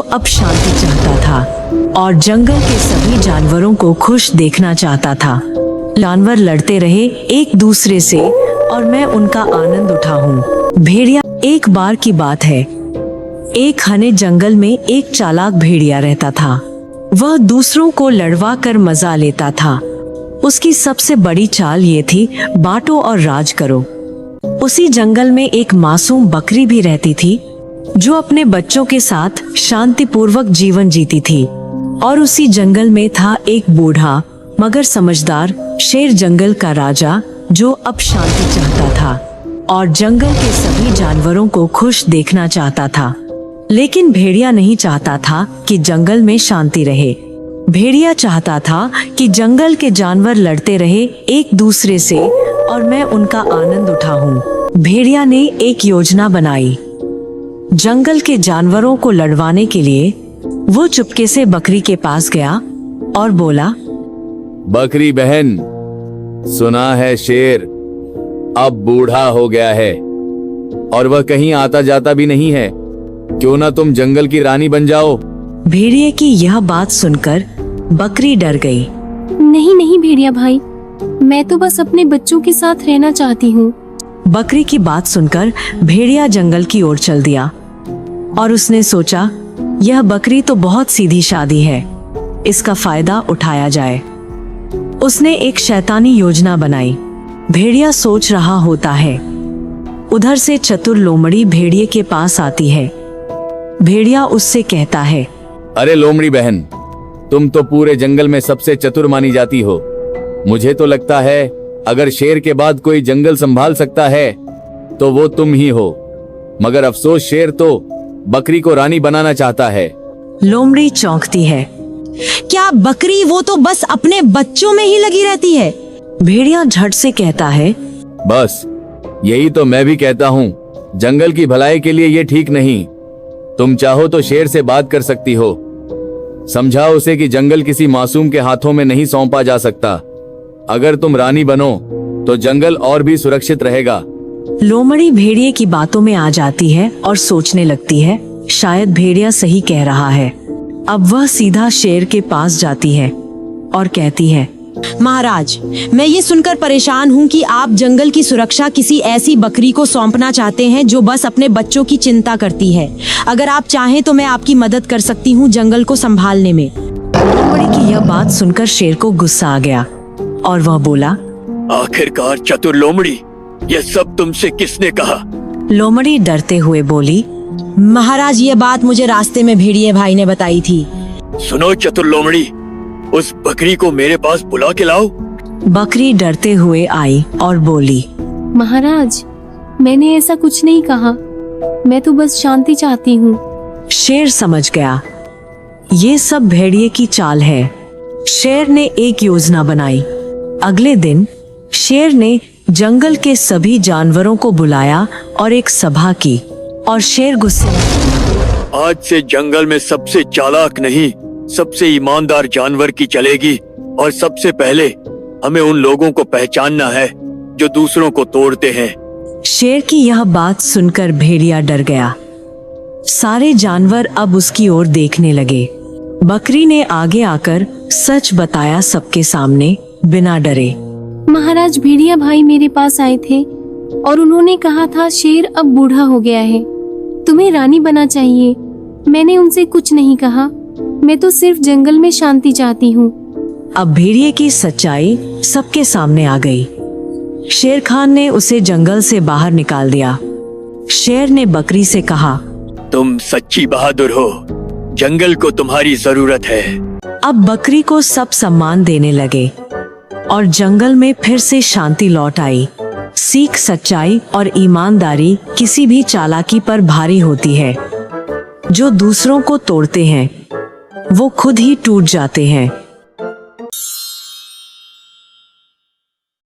अब शांति चाहता था और जंगल के सभी जानवरों को खुश देखना चाहता था। जानवर लड़ते रहे एक दूसरे से और मैं उनका आनंद उठा हूँ। भेड़िया। एक बार की बात है, एक घने जंगल में एक चालाक भेड़िया रहता था। वह दूसरों को लड़वा कर मजा लेता था। उसकी सबसे बड़ी चाल ये थी, बांटो और राज करो। उसी जंगल में एक मासूम बकरी भी रहती थी जो अपने बच्चों के साथ शांतिपूर्वक जीवन जीती थी। और उसी जंगल में था एक बूढ़ा मगर समझदार शेर, जंगल का राजा, जो अब शांति चाहता था और जंगल के सभी जानवरों को खुश देखना चाहता था। लेकिन भेड़िया नहीं चाहता था कि जंगल में शांति रहे। भेड़िया चाहता था कि जंगल के जानवर लड़ते रहे एक दूसरे से और मैं उनका आनंद उठाऊं। भेड़िया ने एक योजना बनाई। जंगल के जानवरों को लड़वाने के लिए वो चुपके से बकरी के पास गया और बोला, बकरी बहन, सुना है शेर अब बूढ़ा हो गया है और वह कहीं आता जाता भी नहीं है। क्यों ना तुम जंगल की रानी बन जाओ। भेड़िए की यह बात सुनकर बकरी डर गई। नहीं नहीं भेड़िया भाई, मैं तो बस अपने बच्चों के साथ रहना चाहती हूँ। बकरी की बात सुनकर भेड़िया जंगल की ओर चल दिया और उसने सोचा, यह बकरी तो बहुत सीधी सादी है, इसका फायदा उठाया जाए। उसने एक शैतानी योजना बनाई। भेड़िया सोच रहा होता है, उधर से चतुर लोमड़ी भेड़िए के पास आती है। भेड़िया उससे कहता है, अरे लोमड़ी बहन, तुम तो पूरे जंगल में सबसे चतुर मानी जाती हो। मुझे तो लगता है अगर शेर के बाद कोई जंगल संभाल सकता है तो वो तुम ही हो। मगर अफसोस, शेर तो बकरी को रानी बनाना चाहता है। लोमड़ी चौंकती है। क्या बकरी? वो तो बस अपने बच्चों में ही लगी रहती है। भेड़िया झट से कहता है, बस यही तो मैं भी कहता हूँ, जंगल की भलाई के लिए ये ठीक नहीं। तुम चाहो तो शेर से बात कर सकती हो, समझाओ उसे कि जंगल किसी मासूम के हाथों में नहीं सौंपा जा सकता। अगर तुम रानी बनो तो जंगल और भी सुरक्षित रहेगा। लोमड़ी भेड़िए की बातों में आ जाती है और सोचने लगती है, शायद भेड़िया सही कह रहा है। अब वह सीधा शेर के पास जाती है और कहती है, महाराज, मैं ये सुनकर परेशान हूँ कि आप जंगल की सुरक्षा किसी ऐसी बकरी को सौंपना चाहते हैं जो बस अपने बच्चों की चिंता करती है। अगर आप चाहें तो मैं आपकी मदद कर सकती हूँ जंगल को संभालने में। लोमड़ी की यह बात सुनकर शेर को गुस्सा आ गया और वह बोला, आखिरकार चतुर लोमड़ी, यह सब तुमसे किसने कहा? लोमड़ी डरते हुए बोली, महाराज, ये बात मुझे रास्ते में भेड़िए भाई ने बताई थी। सुनो चतुर लोमड़ी, उस बकरी को मेरे पास बुला के लाओ। बकरी डरते हुए आई और बोली, महाराज, मैंने ऐसा कुछ नहीं कहा, मैं तो बस शांति चाहती हूँ। शेर समझ गया, ये सब भेड़िए की चाल है। शेर ने एक योजना बनाई। अगले दिन शेर ने जंगल के सभी जानवरों को बुलाया और एक सभा की और शेर गुस्से में, आज से जंगल में सबसे चालाक नहीं, सबसे ईमानदार जानवर की चलेगी और सबसे पहले हमें उन लोगों को पहचानना है जो दूसरों को तोड़ते हैं। शेर की यह बात सुनकर भेड़िया डर गया। सारे जानवर अब उसकी ओर देखने लगे। बकरी ने आगे आकर सच बताया सबके सामने, बिना डरे। महाराज, भेड़िया भाई मेरे पास आए थे और उन्होंने कहा था शेर अब बूढ़ा हो गया है, तुम्हें रानी बना चाहिए। मैंने उनसे कुछ नहीं कहा, मैं तो सिर्फ जंगल में शांति चाहती हूँ। अब भेड़िए की सच्चाई सबके सामने आ गई। शेर खान ने उसे जंगल से बाहर निकाल दिया। शेर ने बकरी से कहा, तुम सच्ची बहादुर हो, जंगल को तुम्हारी जरूरत है। अब बकरी को सब सम्मान देने लगे और जंगल में फिर से शांति लौट आई। सीख, सच्चाई और ईमानदारी किसी भी चालाकी पर भारी होती है। जो दूसरों को तोड़ते हैं वो खुद ही टूट जाते हैं।